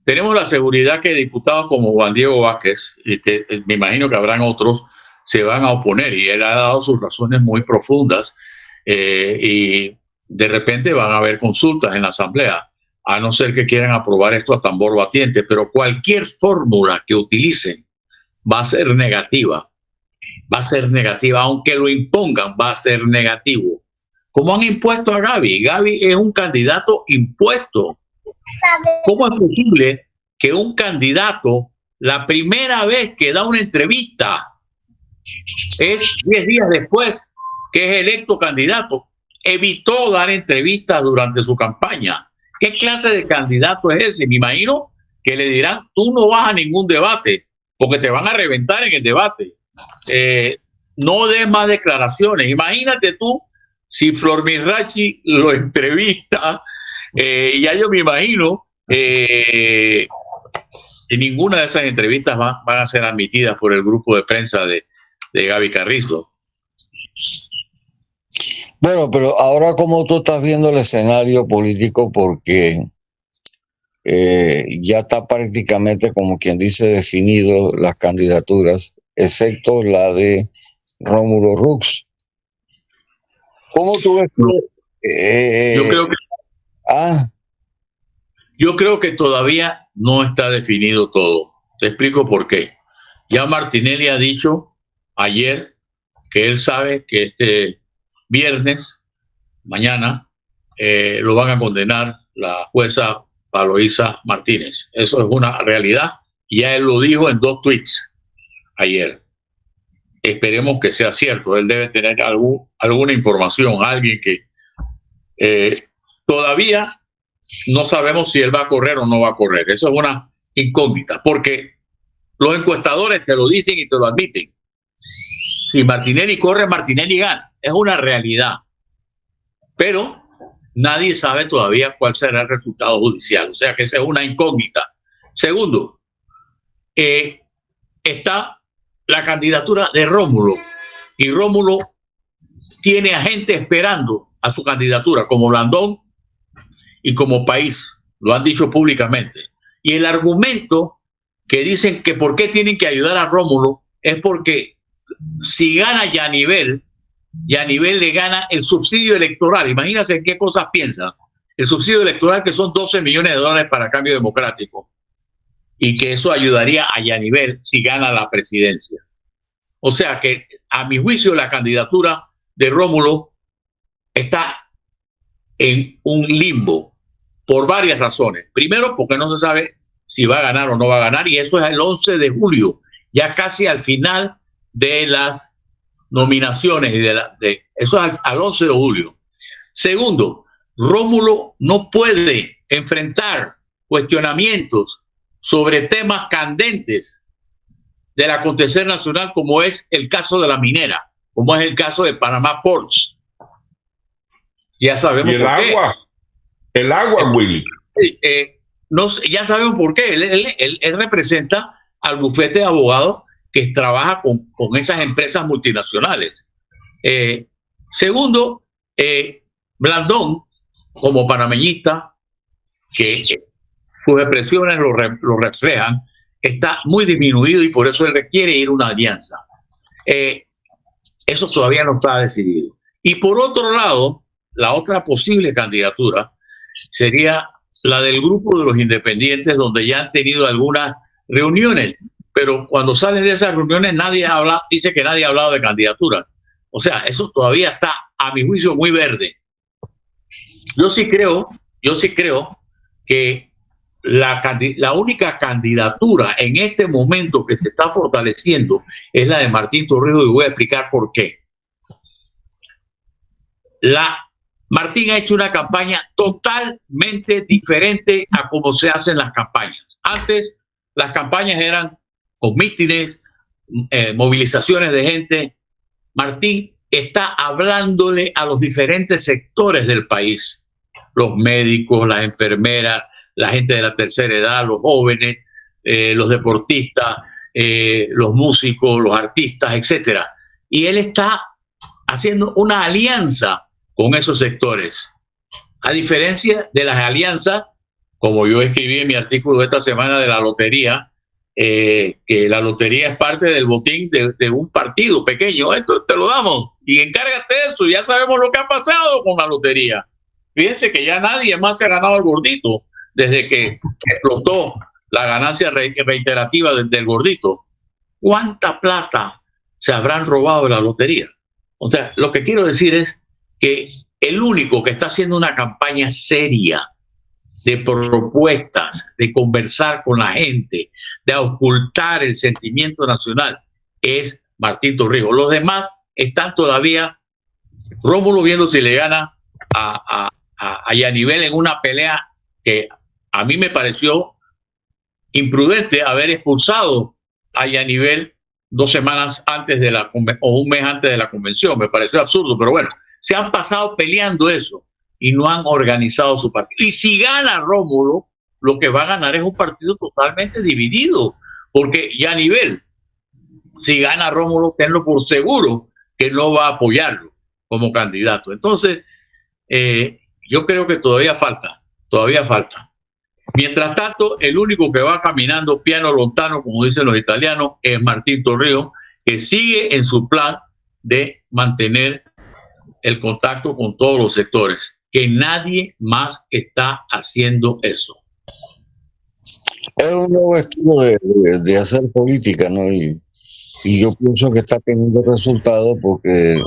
Tenemos la seguridad que diputados como Juan Diego Vázquez, me imagino que habrán otros, se van a oponer, y él ha dado sus razones muy profundas, y de repente van a haber consultas en la Asamblea, a no ser que quieran aprobar esto a tambor batiente, pero cualquier fórmula que utilicen va a ser negativa. Va a ser negativa, aunque lo impongan, va a ser negativo. ¿Cómo han impuesto a Gaby? Gaby es un candidato impuesto. ¿Cómo es posible que un candidato, la primera vez que da una entrevista, es 10 días después que es electo candidato, evitó dar entrevistas durante su campaña? ¿Qué clase de candidato es ese? Me imagino que le dirán, tú no vas a ningún debate, porque te van a reventar en el debate. No des más declaraciones. Imagínate tú si Flor Mirachi lo entrevista, ya yo me imagino que ninguna de esas entrevistas van a ser admitidas por el grupo de prensa de Gaby Carrizo. Bueno, pero ahora, ¿cómo tú estás viendo el escenario político? Porque ya está prácticamente, como quien dice, definido las candidaturas, excepto la de Rómulo Rux. ¿Cómo tú ves? Yo creo que todavía no está definido todo. Te explico por qué. Ya Martinelli ha dicho ayer que él sabe que este viernes, mañana, lo van a condenar la jueza Paloisa Martínez. Eso es una realidad. Ya él lo dijo en 2 tweets ayer. Esperemos que sea cierto. Él debe tener alguna información, alguien que todavía no sabemos si él va a correr o no va a correr. Eso es una incógnita, porque los encuestadores te lo dicen y te lo admiten. Si Martinelli corre, Martinelli gana. Es una realidad. Pero nadie sabe todavía cuál será el resultado judicial. O sea que esa es una incógnita. Segundo, está la candidatura de Rómulo. Y Rómulo tiene a gente esperando a su candidatura, como Blandón y como País. Lo han dicho públicamente. Y el argumento que dicen que por qué tienen que ayudar a Rómulo es porque si gana Yanivel le gana el subsidio electoral. Imagínate en qué cosas piensa. El subsidio electoral, que son 12 millones de dólares para Cambio Democrático, y que eso ayudaría a Yanivel si gana la presidencia. O sea que, a mi juicio, la candidatura de Rómulo está en un limbo por varias razones. Primero, porque no se sabe si va a ganar o no va a ganar, y eso es el 11 de julio, ya casi al final de las nominaciones, y eso es al 11 de julio. Segundo, Rómulo no puede enfrentar cuestionamientos sobre temas candentes del acontecer nacional, como es el caso de la minera, como es el caso de Panamá Ports. Ya sabemos ¿Y el por qué. agua? El agua, Willy. No, ya sabemos por qué. Él representa al bufete de abogados que trabaja con esas empresas multinacionales. Segundo, Blandón, como panameñista, que sus expresiones lo reflejan, está muy disminuido, y por eso él requiere ir a una alianza. Eso todavía no está decidido. Y por otro lado, la otra posible candidatura sería la del grupo de los independientes, donde ya han tenido algunas reuniones, pero cuando salen de esas reuniones dice que nadie ha hablado de candidatura. O sea, eso todavía está, a mi juicio, muy verde. Yo sí creo que la única candidatura en este momento que se está fortaleciendo es la de Martín Torrijos, y voy a explicar por qué. Martín ha hecho una campaña totalmente diferente a cómo se hacen las campañas. Antes, las campañas eran con mítines, movilizaciones de gente. Martín está hablándole a los diferentes sectores del país: los médicos, las enfermeras, la gente de la tercera edad, los jóvenes, los deportistas, los músicos, los artistas, etcétera. Y él está haciendo una alianza con esos sectores. A diferencia de las alianzas, como yo escribí en mi artículo de esta semana de la lotería, que la lotería es parte del botín de un partido pequeño. Esto te lo damos y encárgate de eso. Ya sabemos lo que ha pasado con la lotería. Fíjense que ya nadie más se ha ganado el gordito desde que explotó la ganancia reiterativa del gordito. ¿Cuánta plata se habrán robado de la lotería? O sea, lo que quiero decir es que el único que está haciendo una campaña seria de propuestas, de conversar con la gente, de ocultar el sentimiento nacional, es Martín Torrijos. Los demás están todavía, Rómulo viendo si le gana a Yanivel en una pelea que a mí me pareció imprudente haber expulsado a Yanivel 2 semanas antes o un mes antes de la convención. Me pareció absurdo, pero bueno, se han pasado peleando eso y no han organizado su partido. Y si gana Rómulo, lo que va a ganar es un partido totalmente dividido, porque Yanivel, si gana Rómulo, tenlo por seguro que no va a apoyarlo como candidato. Entonces, yo creo que todavía falta. Mientras tanto, el único que va caminando piano lontano, como dicen los italianos, es Martín Torrijos, que sigue en su plan de mantener el contacto con todos los sectores, que nadie más está haciendo eso. Es un nuevo estilo de hacer política, ¿no? Y yo pienso que está teniendo resultados, porque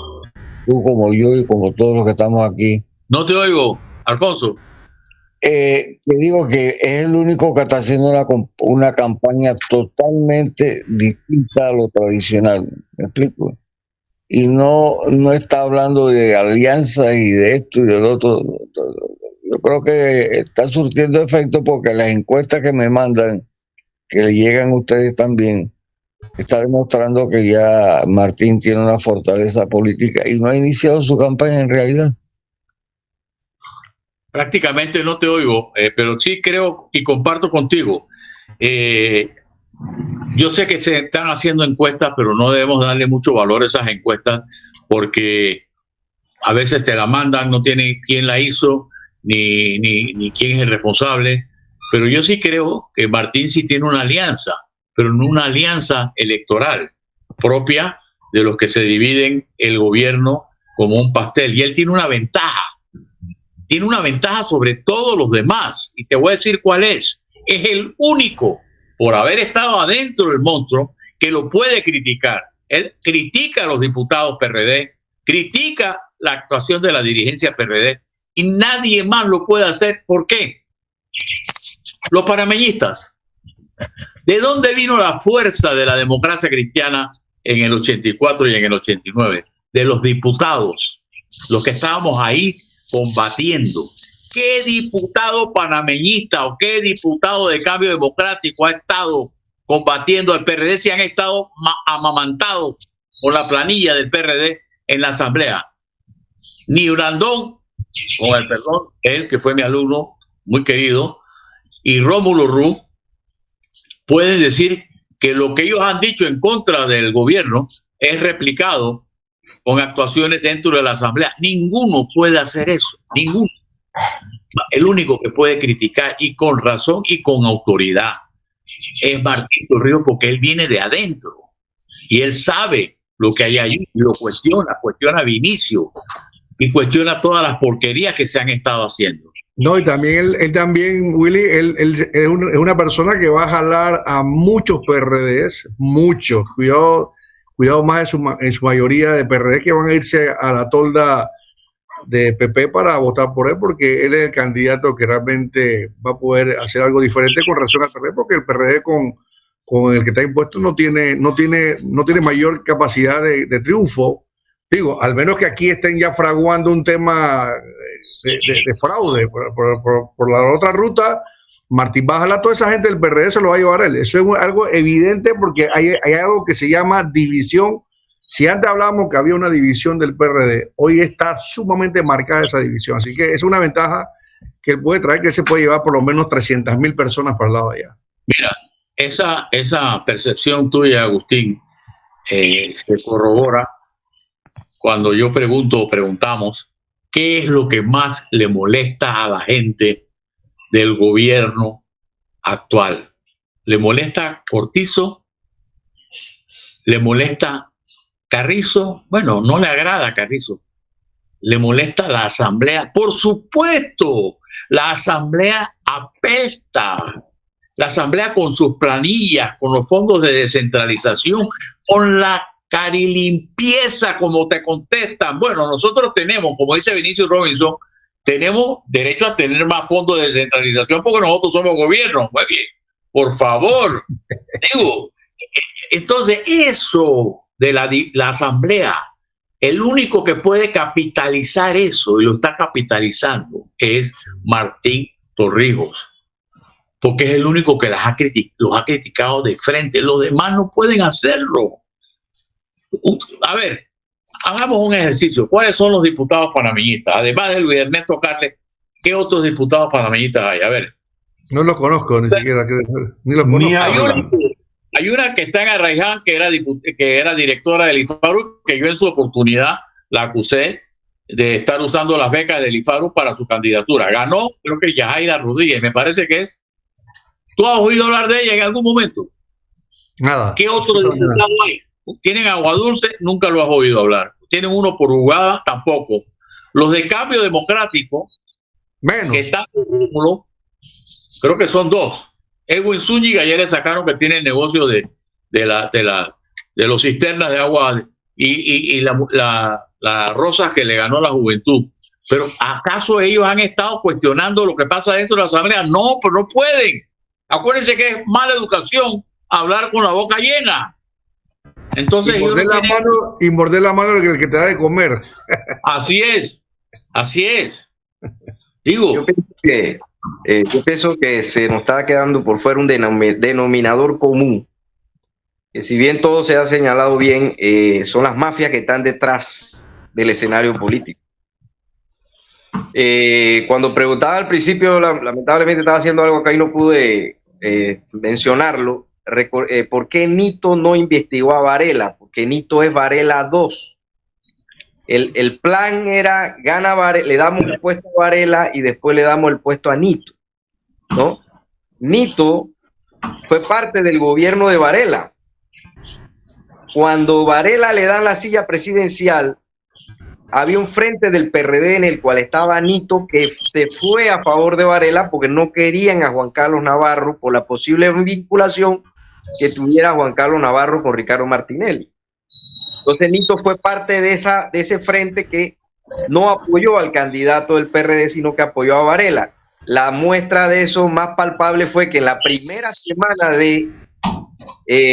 tú, como yo y como todos los que estamos aquí. No te oigo, Alfonso. Te digo que es el único que está haciendo una campaña totalmente distinta a lo tradicional. ¿Me explico? Y no está hablando de alianza y de esto y del otro. Yo creo que está surtiendo efecto, porque las encuestas que me mandan, que le llegan a ustedes también, está demostrando que ya Martín tiene una fortaleza política y no ha iniciado su campaña en realidad. Prácticamente no te oigo, pero sí creo y comparto contigo. Yo sé que se están haciendo encuestas, pero no debemos darle mucho valor a esas encuestas, porque a veces te la mandan, no tiene quién la hizo, ni quién es el responsable. Pero yo sí creo que Martín sí tiene una alianza, pero no una alianza electoral propia de los que se dividen el gobierno como un pastel. Y él tiene una ventaja sobre todos los demás. Y te voy a decir cuál es. Es el único, por haber estado adentro del monstruo, que lo puede criticar. Él critica a los diputados PRD, critica la actuación de la dirigencia PRD, y nadie más lo puede hacer. ¿Por qué? Los panameñistas. ¿De dónde vino la fuerza de la democracia cristiana en el 84 y en el 89? De los diputados, los que estábamos ahí combatiendo. ¿Qué diputado panameñista o qué diputado de Cambio Democrático ha estado combatiendo al PRD si han estado amamantados por la planilla del PRD en la asamblea? Ni Brandón, con el perdón, él que fue mi alumno muy querido, y Rómulo Ruz pueden decir que lo que ellos han dicho en contra del gobierno es replicado con actuaciones dentro de la asamblea. Ninguno puede hacer eso, ninguno. El único que puede criticar, y con razón y con autoridad, es Martín Torrijos, porque él viene de adentro y él sabe lo que hay allí, lo cuestiona a Vinicio y cuestiona todas las porquerías que se han estado haciendo. No, y también él también, Willy, él es una persona que va a jalar a muchos PRDs, muchos, cuidado más en su mayoría de PRD que van a irse a la tolda de PP para votar por él, porque él es el candidato que realmente va a poder hacer algo diferente con relación al PRD, porque el PRD con el que está impuesto no tiene mayor capacidad de triunfo. Digo, al menos que aquí estén ya fraguando un tema de fraude por la otra ruta. Martín va a jalar a toda esa gente del PRD, se lo va a llevar él. Eso es algo evidente, porque hay algo que se llama división. Si antes hablábamos que había una división del PRD, hoy está sumamente marcada esa división. Así que es una ventaja que él puede traer, que él se puede llevar por lo menos 300,000 personas para el lado de allá. Mira, esa percepción tuya, Agustín, se corrobora cuando yo preguntamos qué es lo que más le molesta a la gente del gobierno actual. ¿Le molesta Cortizo? ¿Le molesta Carrizo? Bueno, no le agrada Carrizo. ¿Le molesta la asamblea? Por supuesto, la asamblea apesta. La asamblea con sus planillas, con los fondos de descentralización, con la carilimpieza, como te contestan. Bueno, nosotros tenemos, como dice Vinicio Robinson, tenemos derecho a tener más fondos de descentralización porque nosotros somos gobierno. Muy bien, por favor. Digo, entonces eso de la asamblea, el único que puede capitalizar eso, y lo está capitalizando, es Martín Torrijos, porque es el único que los ha criticado de frente. Los demás no pueden hacerlo. A ver, hagamos un ejercicio. ¿Cuáles son los diputados panameñistas? Además de Luis Ernesto Carles, ¿qué otros diputados panameñistas hay? A ver. No los conozco ni siquiera. Ni los conozco. Hay una que está en Arraiján, que era directora del IFARU, que yo en su oportunidad la acusé de estar usando las becas del IFARU para su candidatura. Ganó, creo que Yajaira Rodríguez, me parece que es. ¿Tú has oído hablar de ella en algún momento? Nada. ¿Qué otro diputado hay? ¿Tienen Agua Dulce? Nunca lo has oído hablar. ¿Tienen uno por Ugada? Tampoco. Los de Cambio Democrático, menos, que están por Rómulo, creo que son dos. Edwin Zúñiga, ya le sacaron que tiene el negocio de los cisternas de agua y la Rosas que le ganó a la Juventud. Pero ¿acaso ellos han estado cuestionando lo que pasa dentro de la asamblea? No, pero no pueden. Acuérdense que es mala educación hablar con la boca llena. Entonces, y morder la mano del que te da de comer. Así es. Digo, yo pienso que se nos está quedando por fuera un denominador común, que si bien todo se ha señalado bien, son las mafias que están detrás del escenario político. Cuando preguntaba al principio, lamentablemente estaba haciendo algo acá y no pude mencionarlo. ¿Por qué Nito no investigó a Varela? Porque Nito es Varela 2. El plan era, gana Varela, le damos el puesto a Varela y después le damos el puesto a Nito, ¿no? Nito fue parte del gobierno de Varela. cuando Varela le dan la silla presidencial, había un frente del PRD en el cual estaba Nito, que se fue a favor de Varela porque no querían a Juan Carlos Navarro por la posible vinculación que tuviera Juan Carlos Navarro con Ricardo Martinelli. Entonces Nito fue parte de ese frente que no apoyó al candidato del PRD, sino que apoyó a Varela. La muestra de eso más palpable fue que en la primera semana de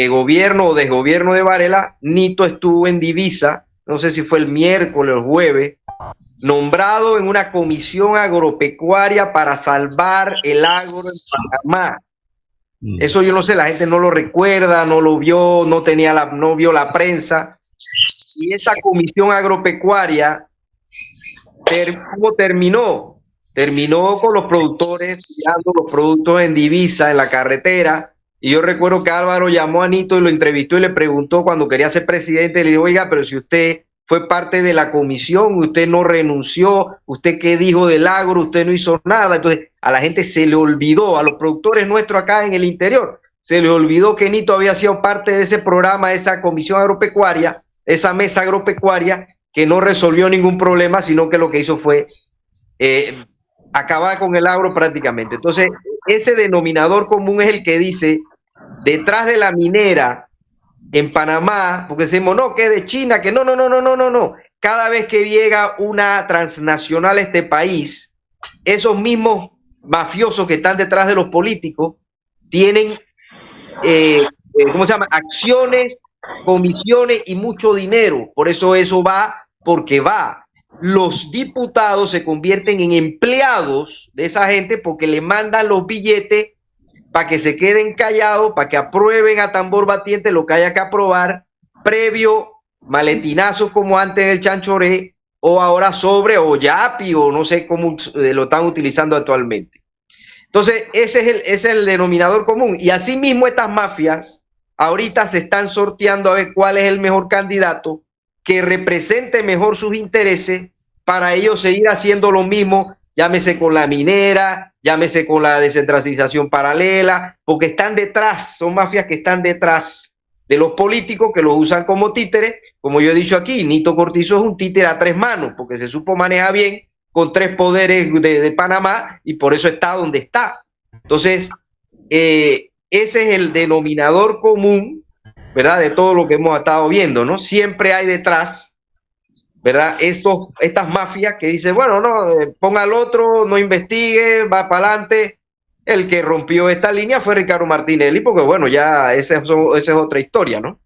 gobierno o desgobierno de Varela, Nito estuvo en divisa, no sé si fue el miércoles o el jueves, nombrado en una comisión agropecuaria para salvar el agro en Panamá. Eso yo no sé, la gente no lo recuerda, no lo vio, no vio la prensa. Y esa comisión agropecuaria, ¿cómo terminó? Terminó con los productores tirando los productos en divisa en la carretera. Y yo recuerdo que Álvaro llamó a Nito y lo entrevistó y le preguntó cuando quería ser presidente, le dijo, oiga, pero si usted fue parte de la comisión, usted no renunció, usted qué dijo del agro, usted no hizo nada. Entonces a la gente se le olvidó, a los productores nuestros acá en el interior, se le olvidó que Nito había sido parte de ese programa, esa comisión agropecuaria, esa mesa agropecuaria, que no resolvió ningún problema, sino que lo que hizo fue acabar con el agro prácticamente. Entonces ese denominador común es el que dice, detrás de la minera en Panamá, porque decimos, no, que de China, que no. Cada vez que llega una transnacional a este país, esos mismos mafiosos que están detrás de los políticos tienen, acciones, comisiones y mucho dinero. Por eso va, porque va. Los diputados se convierten en empleados de esa gente porque le mandan los billetes para que se queden callados, para que aprueben a tambor batiente lo que haya que aprobar, previo maletinazo como antes en el Chanchoré, o ahora sobre, o Yapi, o no sé cómo lo están utilizando actualmente. Entonces, ese es el denominador común. Y asimismo estas mafias ahorita se están sorteando a ver cuál es el mejor candidato que represente mejor sus intereses para ellos seguir haciendo lo mismo, llámese con la minera, llámese con la descentralización paralela, porque están detrás, son mafias que están detrás de los políticos que los usan como títeres. Como yo he dicho aquí, Nito Cortizo es un títere a 3 manos, porque se supo manejar bien con 3 poderes de Panamá y por eso está donde está. Entonces, ese es el denominador común, ¿verdad? De todo lo que hemos estado viendo, ¿no? Siempre hay detrás, ¿verdad? Estas mafias que dicen, bueno, no, ponga al otro, no investigue, va para adelante. El que rompió esta línea fue Ricardo Martinelli, porque bueno, ya esa es otra historia, ¿no?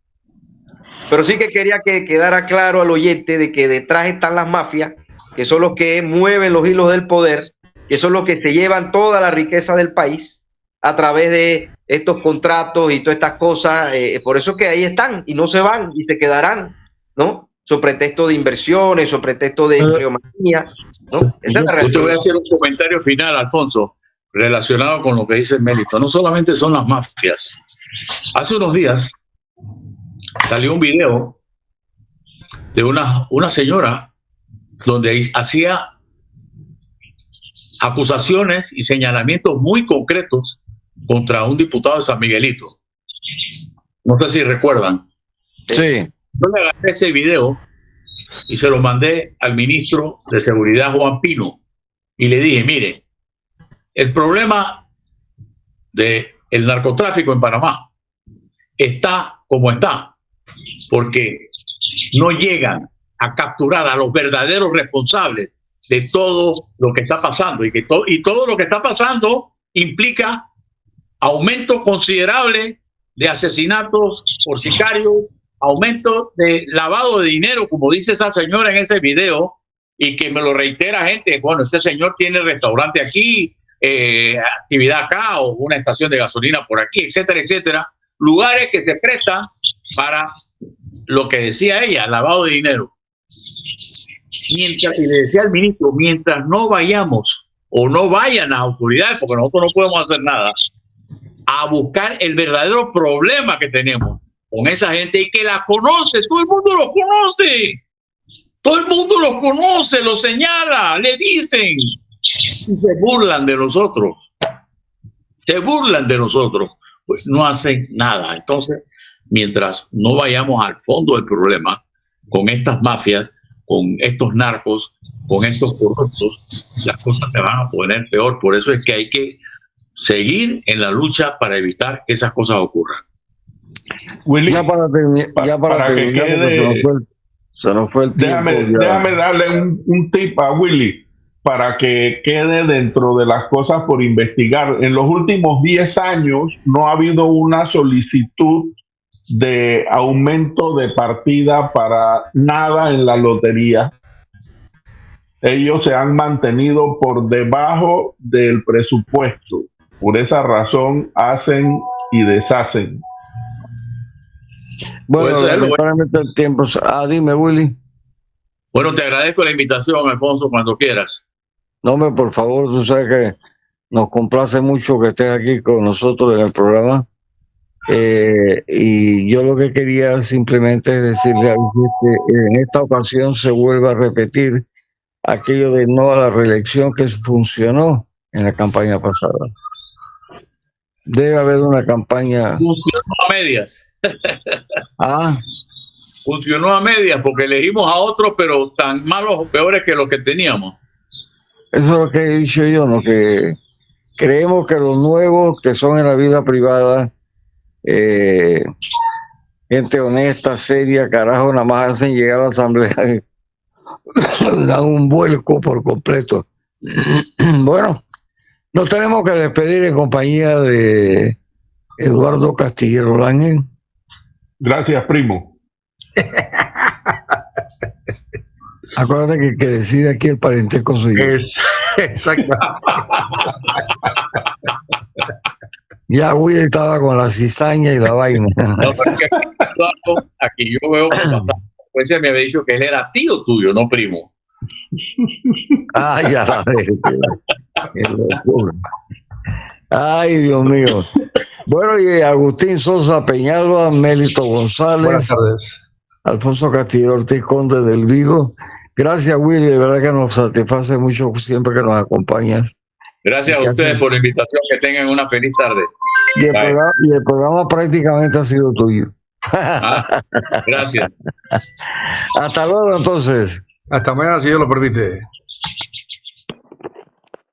Pero sí que quería que quedara claro al oyente de que detrás están las mafias, que son los que mueven los hilos del poder, que son los que se llevan toda la riqueza del país a través de estos contratos y todas estas cosas. Por eso que ahí están y no se van y se quedarán, ¿no? Sobre pretexto de inversiones, sobre pretexto de empleomanía, ¿no? Yo te voy a hacer un comentario final, Alfonso, relacionado con lo que dice Mélito. No solamente son las mafias. Hace unos días salió un video de una señora donde hacía acusaciones y señalamientos muy concretos contra un diputado de San Miguelito. No sé si recuerdan. Sí. Yo le agarré ese video y se lo mandé al ministro de Seguridad, Juan Pino, y le dije, mire, el problema del narcotráfico en Panamá está como está, porque no llegan a capturar a los verdaderos responsables de todo lo que está pasando, y todo lo que está pasando implica aumento considerable de asesinatos por sicarios, aumento de lavado de dinero, como dice esa señora en ese video, y que me lo reitera gente. Bueno, este señor tiene restaurante aquí, actividad acá, o una estación de gasolina por aquí, etcétera, etcétera. Lugares que se prestan para lo que decía ella, lavado de dinero. Mientras, y le decía al ministro, mientras no vayamos o no vayan las autoridades, porque nosotros no podemos hacer nada, a buscar el verdadero problema que tenemos con esa gente y que la conoce, todo el mundo los conoce, todo el mundo los conoce, los señala, le dicen, y se burlan de nosotros, pues no hacen nada. Entonces, mientras no vayamos al fondo del problema con estas mafias, con estos narcos, con estos corruptos, las cosas se van a poner peor. Por eso es que hay que seguir en la lucha para evitar que esas cosas ocurran. Willy, Ya para para que terminar, quede, se nos fue el tiempo. déjame darle un tip a Willy para que quede dentro de las cosas por investigar. En los últimos 10 años no ha habido una solicitud de aumento de partida para nada en la lotería. Ellos se han mantenido por debajo del presupuesto. Por esa razón hacen y deshacen. Bueno, Pues, lamentablemente el tiempo. Dime, Willy. Bueno, te agradezco la invitación, Alfonso, cuando quieras. No, hombre, por favor, tú sabes que nos complace mucho que estés aquí con nosotros en el programa. Y yo lo que quería simplemente es decirle a usted que en esta ocasión se vuelve a repetir aquello de no a la reelección que funcionó en la campaña pasada. Debe haber una campaña. Funcionó a medias. Ah, Funcionó a medias porque elegimos a otros, pero tan malos o peores que los que teníamos. eso es lo que he dicho yo, ¿no? Que creemos que los nuevos que son en la vida privada, gente honesta, seria, carajo, nada más hacen llegar a la asamblea y dan un vuelco por completo. Bueno, nos tenemos que despedir en compañía de Eduardo Castillero Lange. Gracias, primo. Acuérdate que el que decide aquí el parentesco soy yo. Exacto. Ya Will estaba con la cizaña y la vaina. No, pero es que aquí yo veo con bastante frecuencia me había dicho que él era tío tuyo, no primo. Ay, ya la ves, qué locura. Ay, Dios mío. Bueno, y Agustín Sosa Peñalba, Mélito González. Buenas tardes. Alfonso Castillo Ortiz, Conde del Vigo. Gracias, Willy, de verdad que nos satisface mucho siempre que nos acompañas. Gracias a ustedes por la invitación, que tengan una feliz tarde. Y el programa prácticamente ha sido tuyo. Gracias. Hasta luego, entonces. Hasta mañana, si Dios lo permite.